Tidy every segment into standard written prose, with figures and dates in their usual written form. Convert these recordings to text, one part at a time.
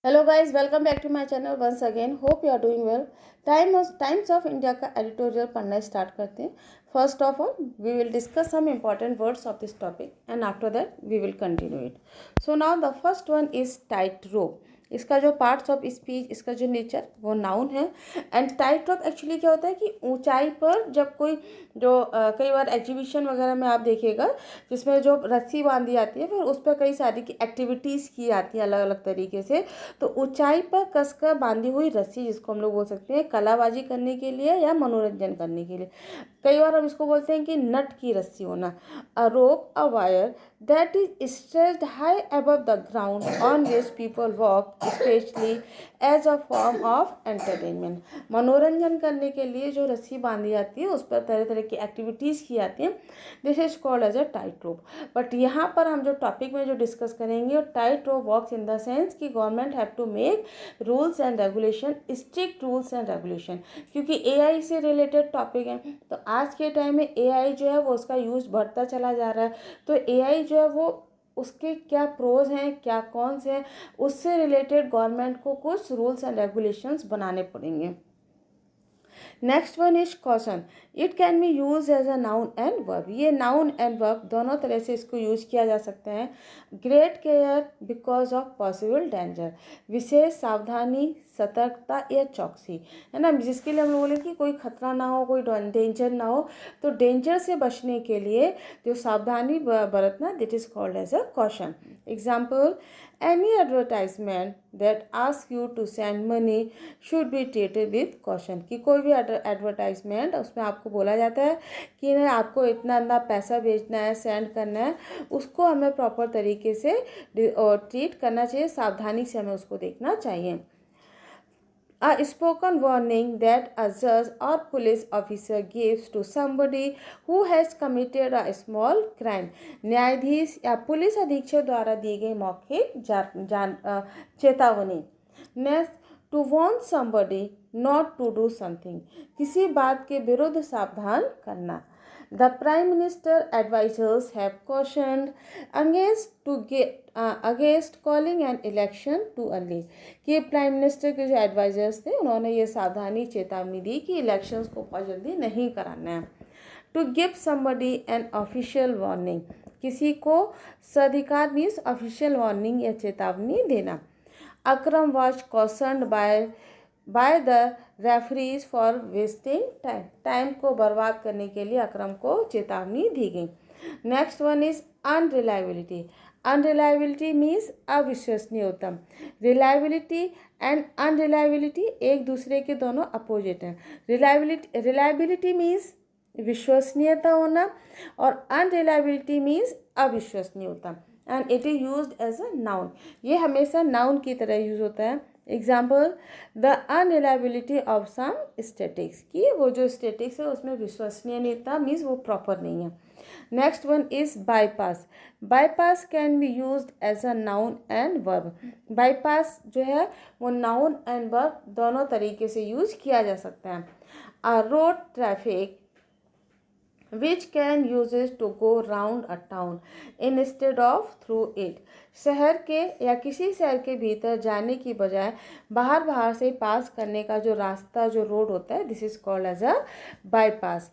Hello guys, welcome back to my channel once again. Hope you are doing well. Times of India का editorial पढ़ना start करते हैं। First of all we will discuss some important words of this topic and after that we will continue it. So now the first one is tight rope. इसका जो parts of speech, इसका जो nature वो noun है। And tight rope actually क्या होता है कि ऊंचाई पर जब कोई जो कई बार एग्जीबिशन वगैरह में आप देखिएगा जिसमें जो रस्सी बांधी जाती है, फिर उस पर कई सारी की एक्टिविटीज़ की जाती है अलग अलग तरीके से। तो ऊंचाई पर कसकर बांधी हुई रस्सी, जिसको हम लोग बोल सकते हैं कलाबाजी करने के लिए या मनोरंजन करने के लिए। कई बार हम इसको बोलते हैं कि नट की रस्सी होना। A rope, a wire that is stretched high above the ground on which people walk, especially as a form of entertainment. मनोरंजन करने के लिए जो रस्सी बांधी जाती है उस पर तरह तरह की एक्टिविटीज़ की जाती हैं। This is called as a tight rope. But यहाँ पर हम जो टॉपिक में जो डिस्कस करेंगे, tight rope walks in the sense कि government have to make rules and regulation, strict rules and regulation. क्योंकि एआई से रिलेटेड टॉपिक है, तो आज के टाइम में एआई जो है वो उसका यूज़ बढ़ता चला जा रहा है। तो एआई जो है वो उसके क्या प्रोज हैं, क्या कॉन्स हैं, उससे रिलेटेड गवर्नमेंट को कुछ रूल्स एंड रेगुलेशंस बनाने पड़ेंगे। Next one is caution. It can be use as a noun and verb. ये नाउन एंड वर्ब दोनों तरह से इसको यूज किया जा सकता है। Great care because of possible danger. विशेष सावधानी, सतर्कता या चौकसी, है ना, जिसके लिए हम लोग बोले कि कोई खतरा ना हो, कोई डेंजर ना हो। तो डेंजर से बचने के लिए जो सावधानी बरतना, that is called as a caution. Example, any advertisement that asks you to send money should be treated with caution। कि कोई भी एडवर्टाइजमेंट उसमें आपको बोला जाता है कि नहीं आपको इतना पैसा भेजना है, सेंड करना है, उसको हमें प्रॉपर तरीके से ट्रीट करना चाहिए, सावधानी से हमें उसको देखना चाहिए। A spoken warning that a judge or police officer gives to somebody who has committed a small crime। न्यायाधीश या पुलिस अधीक्षक द्वारा दी गई मौखिक चेतावनी। Next, to warn somebody not to do something। किसी बात के विरुद्ध सावधान करना। The Prime Minister advisors have cautioned against calling an election too early। कि प्राइम मिनिस्टर के जो एडवाइजर्स थे उन्होंने ये सावधानी चेतावनी दी कि इलेक्शंस को बहुत जल्दी नहीं कराना है। To give somebody an official warning. किसी को सधिकार मीन्स ऑफिशियल वार्निंग या चेतावनी देना। Akram was cautioned by the referees for wasting time. Time को बर्बाद करने के लिए अक्रम को चेतावनी दी गई। Next one is unreliability. Unreliability means अविश्वसनीयता। रिलायबिलिटी एंड अनरिलायबिलिटी एक दूसरे के दोनों अपोजिट हैं। रिलायबिलिटी मीन्स विश्वसनीयता होना और अनरिलायबिलिटी मीन्स अविश्वसनीयता, and it is used as a noun. ये हमेशा नाउन की तरह यूज होता है। Example, the unreliability of some statics, कि वो जो स्टैटिक्स है उसमें विश्वसनीयता मीन्स वो प्रॉपर नहीं है। Next one is bypass. Bypass can be used as a noun and verb. Bypass जो है वो नाउन एंड वर्ब दोनों तरीके से यूज किया जा सकता है। A road traffic which can uses to go round a town instead of through it। शहर के या किसी शहर के भीतर जाने की बजाय बाहर से पास करने का जो रास्ता, जो रोड होता है, this is called as a bypass.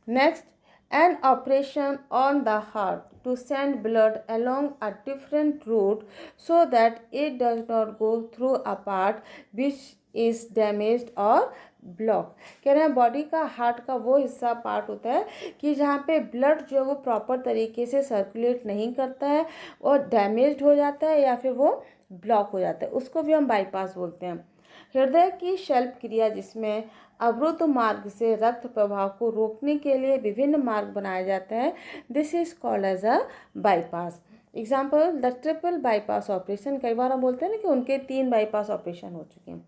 Next, an operation on the heart to send blood along a different route so that it does not go through a part which is damaged or block. कह रहे हैं body का, heart का वो हिस्सा part होता है कि जहाँ पे ब्लड जो है वो प्रॉपर तरीके से सर्कुलेट नहीं करता है और डैमेज्ड हो जाता है या फिर वो ब्लॉक हो जाता है, उसको भी हम बाईपास बोलते हैं। हृदय की शल्य क्रिया, जिसमें अवरुद्ध मार्ग से रक्त प्रवाह को रोकने के लिए विभिन्न मार्ग बनाए जाते हैं, this is called as a bypass. Example, the triple bypass operation. कई बार हम बोलते हैं ना कि उनके 3 बाईपास ऑपरेशन हो चुके हैं।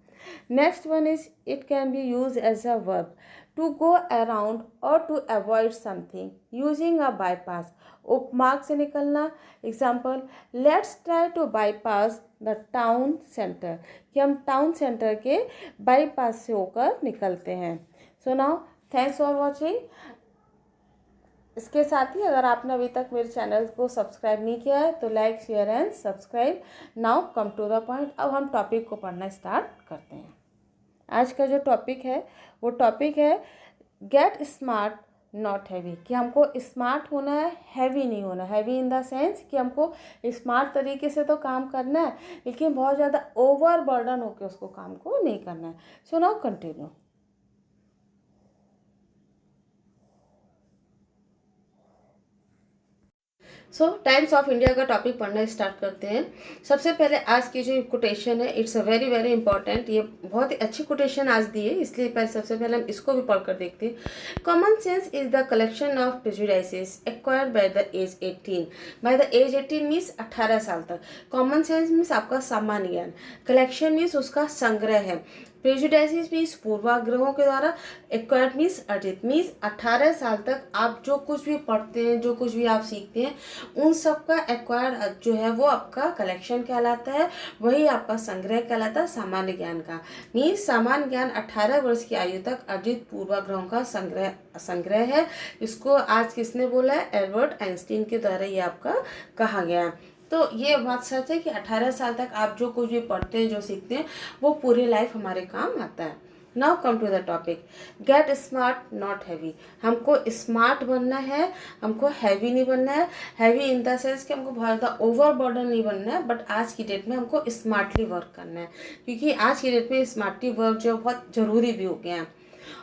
Next one is it can be use as a verb, to go around और to avoid something using a bypass. उपमार्ग से निकलना। Example, let's try to bypass the town centre, कि हम टाउन सेंटर के बाईपास से होकर निकलते हैं। So now thanks for watching. इसके साथ ही अगर आपने अभी तक मेरे चैनल को सब्सक्राइब नहीं किया है तो like share and subscribe. Now come to the point, अब हम टॉपिक को पढ़ना स्टार्ट करते हैं। आज का जो टॉपिक है वो टॉपिक है गेट स्मार्ट नॉट हैवी, कि हमको स्मार्ट होना है, हैवी नहीं होना। हैवी इन द सेंस कि हमको स्मार्ट तरीके से तो काम करना है लेकिन बहुत ज़्यादा ओवर बर्डन होकर उसको काम को नहीं करना है। So now continue. So times of India का टॉपिक पढ़ना स्टार्ट करते हैं। सबसे पहले आज की जो कोटेशन है, it's a very very important. ये बहुत ही अच्छी कोटेशन आज दी है, इसलिए सबसे पहले हम इसको भी पढ़कर देखते हैं। Common sense is the collection of prejudices acquired by the age 18। By the age 18 means 18 साल तक। कॉमन सेंस मीन्स आपका सामान्य ज्ञान, कलेक्शन मीन्स उसका संग्रह है, प्रेजुडिसेस मीन्स पूर्वाग्रहों के द्वारा, एक्वायर्ड मीन्स अर्जित मीन्स 18 साल तक आप जो कुछ भी पढ़ते हैं, जो कुछ भी आप सीखते हैं, उन सब का एक्वायर्ड जो है वो आपका कलेक्शन कहलाता है, वही आपका संग्रह कहलाता है सामान्य ज्ञान का। मीन्स सामान्य ज्ञान 18 वर्ष की आयु तक अर्जित पूर्वाग्रहों का संग्रह है। इसको आज किसने बोला है? एल्बर्ट आइंस्टीन के द्वारा ये आपका कहा गया है। तो ये बात सच है कि 18 साल तक आप जो कुछ भी पढ़ते हैं, जो सीखते हैं, वो पूरी लाइफ हमारे काम आता है। Now come to the topic, get smart not heavy. हमको स्मार्ट बनना है, हमको हैवी नहीं बनना है। हैवी इन द सेंस कि हमको बहुत ज़्यादा ओवर बर्डन नहीं बनना है, बट आज की डेट में हमको स्मार्टली वर्क करना है, क्योंकि आज की डेट में स्मार्टली वर्क जो बहुत ज़रूरी भी हो गया है।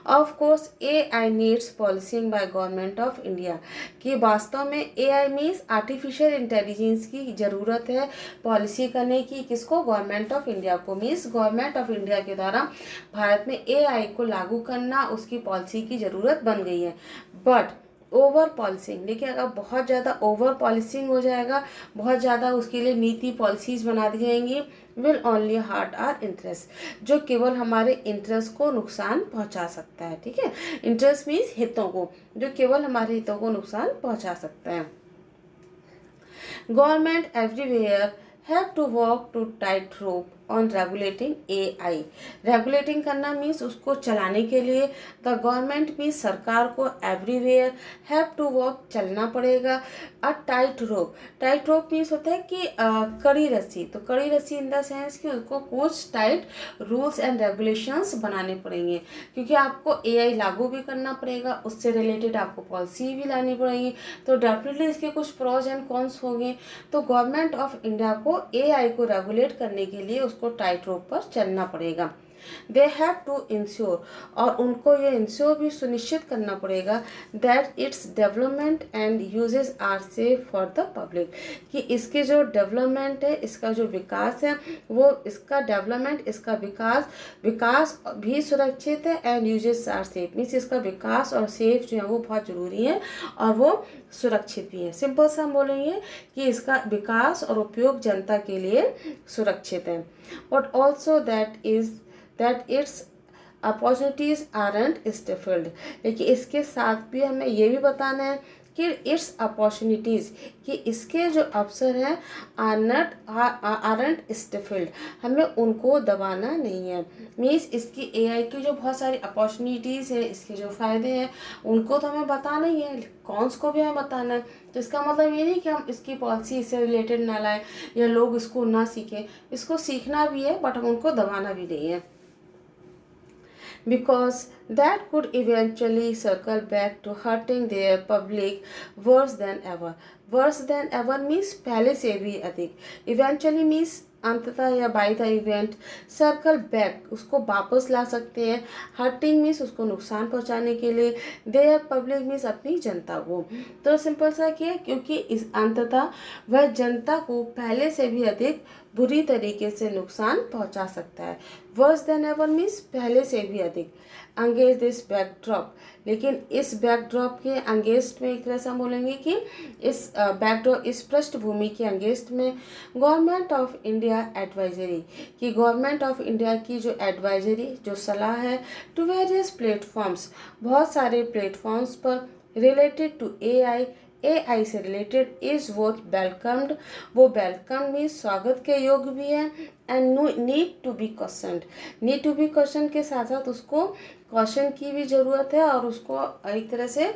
Of course AI needs policing by government of India, कि वास्तव में AI मीन्स आर्टिफिशियल इंटेलिजेंस की ज़रूरत है पॉलिसी करने की। किसको? गवर्नमेंट ऑफ इंडिया को। मीन्स गवर्नमेंट ऑफ इंडिया के द्वारा भारत में AI को लागू करना, उसकी पॉलिसी की ज़रूरत बन गई है। बट ओवर पॉलिसिंग, देखिए अगर बहुत ज़्यादा ओवर पॉलिसिंग हो जाएगा, बहुत ज़्यादा उसके लिए नीति पॉलिसीज बना दी जाएंगी, will only hurt our interest, जो केवल हमारे इंटरेस्ट को नुकसान पहुंचा सकता है। ठीक है, इंटरेस्ट मीन्स हितों को, जो केवल हमारे हितों को नुकसान पहुंचा सकता है। Government everywhere have to walk to tight rope on regulating AI। Regulating करना मीन्स उसको चलाने के लिए, द गवर्नमेंट मीन्स सरकार को, एवरीवेयर हैव टू वॉक चलना पड़ेगा, अ टाइट रोप। टाइट रोप मीन्स होता है कि कड़ी रस्सी। तो कड़ी रस्सी इन द सेंस कि उसको कुछ टाइट रूल्स एंड रेगुलेशंस बनाने पड़ेंगे, क्योंकि आपको AI लागू भी करना पड़ेगा, उससे रिलेटेड आपको पॉलिसी भी लानी पड़ेगी। तो डेफिनेटली इसके कुछ प्रोज एंड कॉन्स होंगे। तो गवर्नमेंट ऑफ इंडिया को AI को रेगुलेट करने के लिए उसको टाइट रोप पर चलना पड़ेगा। दे हैव टू इंश्योर, और उनको ये इंश्योर भी सुनिश्चित करना पड़ेगा that its development and uses are safe for the public, कि इसके जो डेवलपमेंट है, इसका जो विकास है, वो इसका डेवलपमेंट, इसका विकास भी सुरक्षित है, and uses are safe means इसका विकास और सेफ जो है वो बहुत ज़रूरी है और वो सुरक्षित भी है। सिंपल सा हम बोलेंगे कि इसका विकास और उपयोग जनता के लिए सुरक्षित है। But also that its opportunities aren't stifled, लेकिन इसके साथ भी हमें ये भी बताना है कि इट्स अपॉर्चुनिटीज़, कि इसके जो अवसर हैं aren't stifled, हमें उनको दबाना नहीं है। मीन्स इसकी AI की जो बहुत सारी अपॉर्चुनिटीज़ है, इसके जो फ़ायदे हैं, उनको तो हमें बताना ही है, कॉन्स को भी हमें बताना है। तो इसका मतलब ये नहीं कि हम इसकी पॉलिसी इससे रिलेटेड ना लाएं या लोग इसको ना सीखें, इसको सीखना भी है बट हम उनको दबाना भी नहीं है। Because that could eventually circle back to hurting their public worse than ever. Worse than ever means पहले से भी अधिक। Eventually means अंततः या by the event, circle back उसको वापस ला सकते हैं, हर्टिंग मीन्स उसको नुकसान पहुंचाने के लिए, देयर पब्लिक मीन्स अपनी जनता को। तो सिंपल सा क्या है, क्योंकि इस अंततः वह जनता को पहले से भी अधिक बुरी तरीके से नुकसान पहुंचा सकता है। वर्स देन एवर मीन्स पहले से भी अधिक। अंगेज दिस बैकड्रॉप, लेकिन इस बैकड्रॉप के अंगेस्ट में एक तरह से हम बोलेंगे कि इस बैकड्रॉप, इस पृष्ठभूमि के अंगेस्ट में गवर्नमेंट ऑफ इंडिया एडवाइजरी, कि गवर्नमेंट ऑफ इंडिया की जो एडवाइजरी, जो सलाह है, टू वेरियस प्लेटफॉर्म्स, बहुत सारे प्लेटफॉर्म्स पर, रिलेटेड टू AI AI से रिलेटेड इज बोथ वेलकम्ड, वो वेलकम में स्वागत के योग्य भी है, and need to be questioned. Need to be question के साथ साथ उसको क्वेश्चन की भी ज़रूरत है और उसको एक तरह से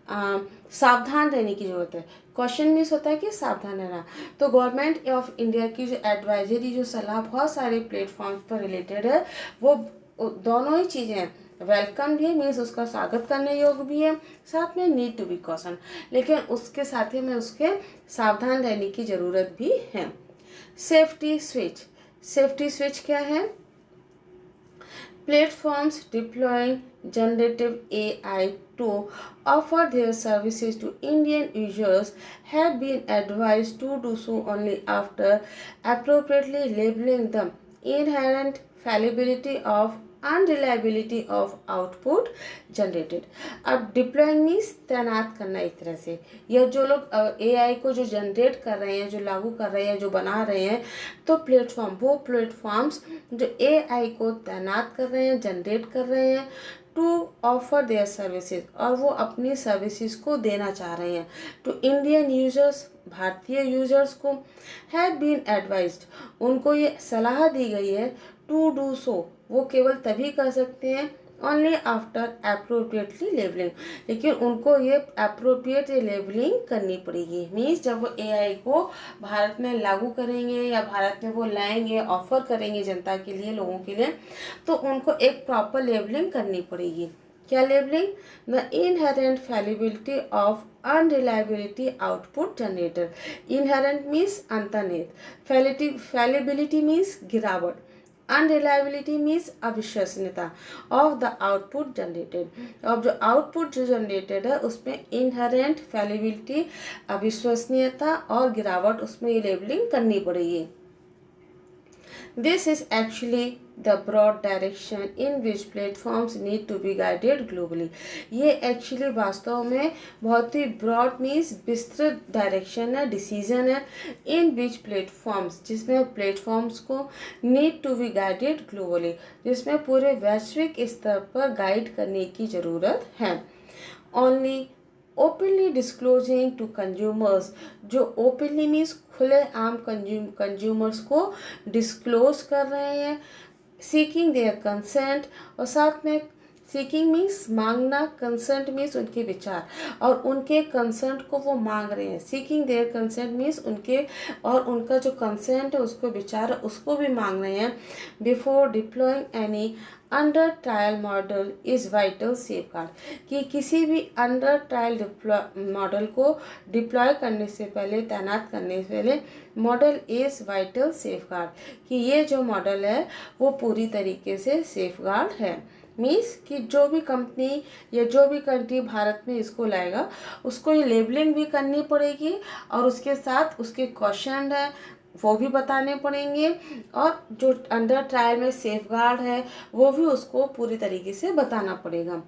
सावधान रहने की ज़रूरत है। क्वेश्चन मीन्स होता है कि सावधान रहना। तो गवर्नमेंट ऑफ इंडिया की जो एडवाइजरी जो सलाह बहुत सारे प्लेटफॉर्म्स पर रिलेटेड है, वो दोनों ही चीज़ें हैं। वेलकम भी है, मीन्स उसका स्वागत करने योग्य भी है, साथ में नीड टू बी क्वेश्चन, लेकिन उसके साथ ही में उसके सावधान रहने की ज़रूरत भी है। सेफ्टी स्विच, सेफ्टी स्विच क्या है? Platforms deploying generative AI to offer their services to Indian users have been advised to do so only after appropriately labeling the inherent fallibility of unreliability of output generated. अब deploying means तैनात करना एक तरह से, या जो लोग AI को जो जनरेट कर रहे हैं, जो लागू कर रहे हैं, जो बना रहे हैं, तो वो प्लेटफॉर्म्स जो एआई को तैनात कर रहे हैं, जनरेट कर रहे हैं टू ऑफर देयर सर्विसेज, और वो अपनी सर्विसेज को देना चाह रहे हैं टू इंडियन यूजर्स, भारतीय यूजर्स को, हैव बीन एडवाइज्ड, उनको ये सलाह दी गई है टू डू सो, वो केवल तभी कर सकते हैं ओनली आफ्टर अप्रोप्रिएटली लेबलिंग, लेकिन उनको ये अप्रोप्रिएट लेबलिंग करनी पड़ेगी। मीन्स जब वो एआई को भारत में लागू करेंगे या भारत में वो लाएंगे, ऑफर करेंगे जनता के लिए, लोगों के लिए, तो उनको एक प्रॉपर लेबलिंग करनी पड़ेगी। क्या labelling? The inherent fallibility of unreliability output generator. Inherent means अंतर्निहित, फैलिबिलिटी मीन्स गिरावट, अनरिलायबिलिटी मीन्स अविश्वसनीयता ऑफ द आउटपुट जनरेटेड। अब जो आउटपुट जो जनरेटेड है उसमें इनहेरेंट फैलिबिलिटी, अविश्वसनीयता और गिरावट, उसमें ये लेबलिंग करनी पड़ेगी। This is actually the broad direction in which platforms need to be guided globally. ये एक्चुअली वास्तव में बहुत ही ब्रॉड मीन्स विस्तृत डायरेक्शन है, डिसीजन है, इन विच प्लेटफॉर्म्स, जिसमें प्लेटफॉर्म्स को need to be guided globally, जिसमें पूरे वैश्विक स्तर पर गाइड करने की ज़रूरत है। Only openly disclosing to consumers, जो ओपनली मीन्स खुले आम कंज्यूमर्स को डिस्क्लोज कर रहे हैं, सीकिंग देयर कंसेंट, और साथ में सीकिंग मीन्स मांगना, कंसेंट मीन्स उनके विचार, और उनके कंसेंट को वो मांग रहे हैं। सीकिंग देयर कंसेंट मीन्स उनके और उनका जो कंसेंट है, उसको विचार है, उसको भी मांग रहे हैं। Before deploying any under trial model is vital safeguard, कि किसी भी अंडर ट्रायल मॉडल को डिप्लॉय करने से पहले, तैनात करने से पहले, मॉडल इज़ वाइटल सेफगार्ड, कि ये जो मॉडल है वो पूरी तरीके से सेफगार्ड है। मीन्स कि जो भी कंपनी या जो भी कंट्री भारत में इसको लाएगा, उसको ये लेबलिंग भी करनी पड़ेगी, और उसके साथ उसके क्वेश्चन है वो भी बताने पड़ेंगे, और जो अंडर ट्रायल में सेफगार्ड है वो भी उसको पूरी तरीके से बताना पड़ेगा।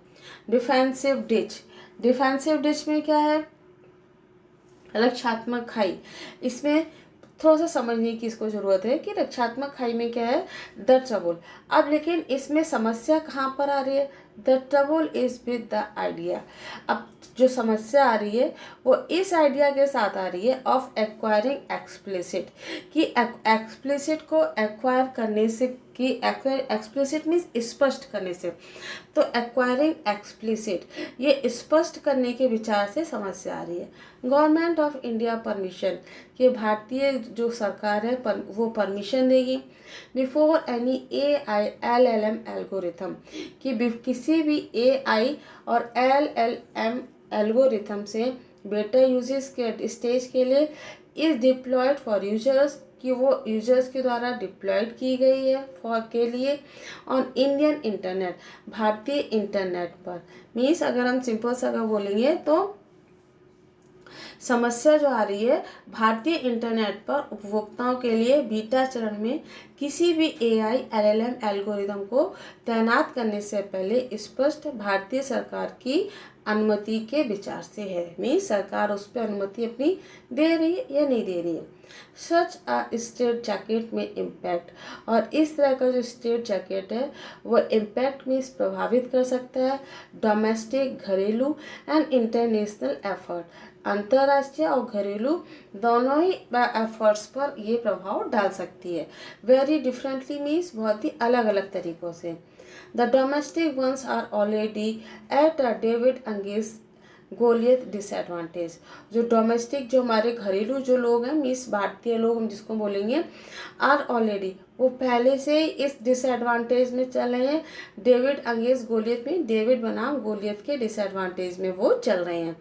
डिफेंसिव डिच, डिफेंसिव डिच में क्या है? रक्षात्मक खाई। इसमें थोड़ा सा समझने की इसको ज़रूरत है कि रक्षात्मक खाई में क्या है? The trouble. अब लेकिन इसमें समस्या कहाँ पर आ रही है? The trouble is with the idea. अब जो समस्या आ रही है वो इस आइडिया के साथ आ रही है ऑफ एक्वायरिंग एक्सप्लिसिट, कि एक्सप्लिसिट को एक्वायर करने से, कि एक्सप्लिसिट मीन्स स्पष्ट करने से, तो एक्वायरिंग एक्सप्लिसिट, ये स्पष्ट करने के विचार से समस्या आ रही है। गवर्नमेंट ऑफ इंडिया परमिशन, कि भारतीय जो सरकार है वो परमिशन देगी before any AI LLM algorithm, कि किसी भी AI और LLM एल्गोरिथम से बेटा यूजेस के स्टेज के लिए इज डिप्लॉयड फॉर यूजर्स, कि वो यूजर्स के द्वारा डिप्लॉयड की गई है फॉर के लिए ऑन इंडियन इंटरनेट, भारतीय इंटरनेट पर। मीन्स अगर हम सिंपल सा अगर बोलेंगे तो समस्या जो आ रही है भारतीय इंटरनेट पर उपभोक्ताओं के लिए बीटा चरण में किसी भी AI LLM एल्गोरिदम को तैनात करने से पहले स्पष्ट भारतीय सरकार की अनुमति के विचार से है। मीन्स सरकार उस पर अनुमति अपनी दे रही है या नहीं दे रही है। सच अ स्टेट जैकेट में इम्पैक्ट, और इस तरह का जो स्टेट जैकेट है वो इम्पैक्ट में प्रभावित कर सकता है डोमेस्टिक, घरेलू एंड इंटरनेशनल एफर्ट, अंतर्राष्ट्रीय और घरेलू दोनों ही एफर्ट्स पर ये प्रभाव डाल सकती है। वेरी डिफरेंटली मीन्स बहुत ही अलग अलग तरीक़ों से। The domestic ones are already at a David अंगेस गोलियत डिसएडवांटेज। जो डोमेस्टिक, जो हमारे घरेलू जो लोग हैं, मीन्स भारतीय लोग हम जिसको बोलेंगे, आर ऑलरेडी, वो पहले से ही इस डिसएडवांटेज में चल रहे हैं। डेविड अंगेज गोलियत में, डेविड बनाम गोलियत के डिसएडवांटेज में वो चल रहे हैं।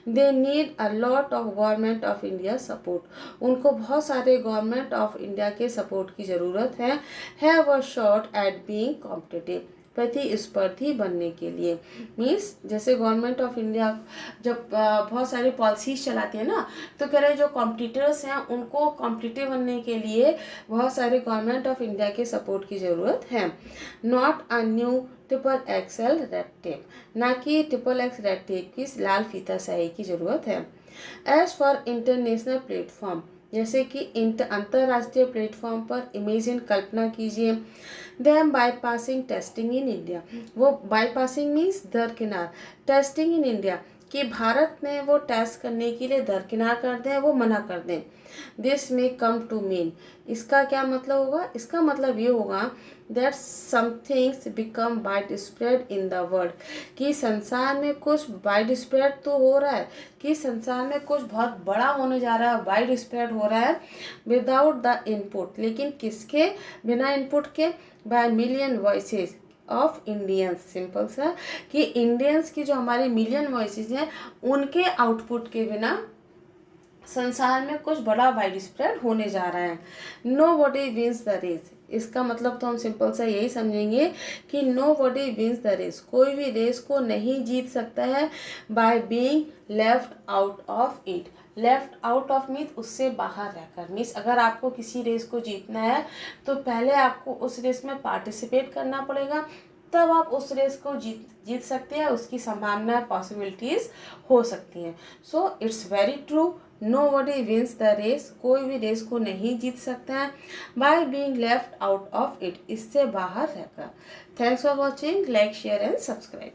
They need a lot of government of India support. उनको बहुत सारे गवर्नमेंट ऑफ इंडिया के सपोर्ट की ज़रूरत है। Have a shot at being competitive, प्रतिस्पर्धी बनने के लिए। मीन्स जैसे गवर्नमेंट ऑफ इंडिया जब बहुत सारी पॉलिसीज चलाती है ना, तो कह रहे जो कॉम्पिटिटर्स हैं उनको कॉम्पिटिटिव बनने के लिए बहुत सारे गवर्नमेंट ऑफ इंडिया के सपोर्ट की ज़रूरत है। Not a new triple XL red tape, ना कि ट्रिपल एक्स रेड टेप की लाल फीता स्याही की ज़रूरत है। एज फॉर इंटरनेशनल प्लेटफॉर्म, जैसे कि अंतर्राष्ट्रीय प्लेटफॉर्म पर इमेजिन, कल्पना कीजिए, they am bypassing testing in India. वो बाईपासिंग मीन्स दरकिनार, टेस्टिंग इन इंडिया, कि भारत में वो टेस्ट करने के लिए दरकिनार कर दें, वो मना कर दें। दिस में कम टू मीन, इसका क्या मतलब होगा? इसका मतलब ये होगा that somethings become wide spread in the world, कि संसार में कुछ वाइड स्प्रेड तो हो रहा है, कि संसार में कुछ बहुत बड़ा होने जा रहा है, वाइड स्प्रेड हो रहा है, विदाउट द इनपुट, लेकिन किसके? बिना इनपुट के, by million voices of Indians. Simple सा, कि इंडियंस की जो हमारे मिलियन वॉइसेस हैं, उनके आउटपुट के बिना संसार में कुछ बड़ा वाइड स्प्रेड होने जा रहा है। Nobody wins the race, इसका मतलब तो हम सिंपल सा यही समझेंगे कि nobody wins the race, कोई भी रेस को नहीं जीत सकता है by being left out of it. Left out of means उससे बाहर रहकर, मीन्स अगर आपको किसी रेस को जीतना है तो पहले आपको उस रेस में पार्टिसिपेट करना पड़ेगा, तब आप उस रेस को जीत सकते हैं, उसकी संभावना, पॉसिबिलिटीज हो सकती हैं। So it's very true, nobody wins the race, कोई भी रेस को नहीं जीत सकता है by being left out of it, इससे बाहर रहकर। Thanks for watching, like, share and subscribe.